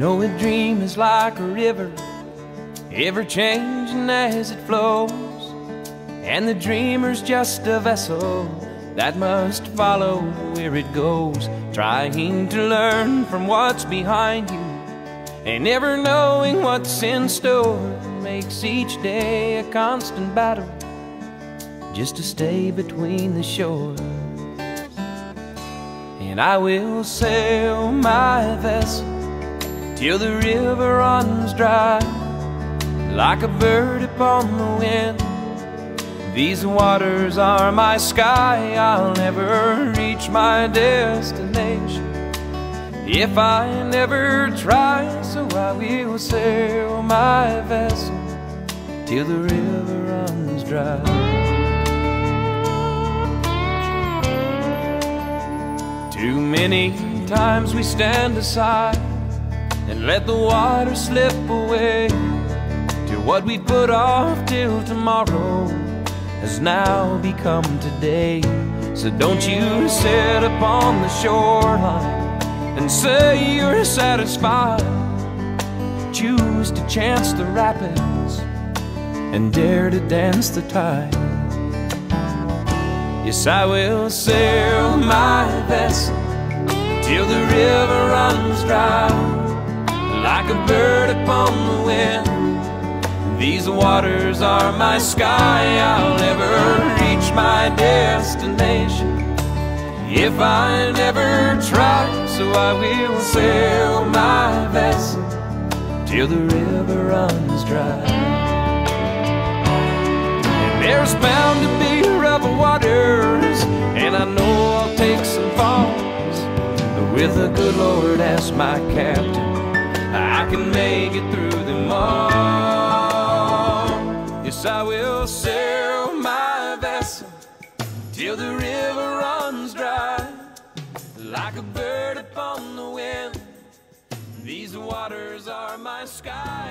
know a dream is like a river, ever changing as it flows, and the dreamer's just a vessel that must follow where it goes, trying to learn from what's behind you and never knowing what's in store. Makes each day a constant battle just to stay between the shores. And I will sail my vessel till the river runs dry, like a bird upon the wind. These waters are my sky. I'll never reach my destination if I never try. So I will sail my vessel till the river runs dry. Too many times we stand aside and let the water slip away, till what we put off till tomorrow has now become today. So don't you sit upon the shoreline and say you're satisfied. Choose to chance the rapids and dare to dance the tide. Yes, I will sail my vessel till the river runs dry, like a bird upon the wind. These waters are my sky. I'll never reach my destination if I never try. So I will sail my vessel till the river runs dry. And there's bound to be rough waters, and I know I'll take some falls, but with the good Lord as my captain, I can make it through them all. Yes, I will sail my vessel till the river runs dry, like a bird upon the wind. These waters are my sky.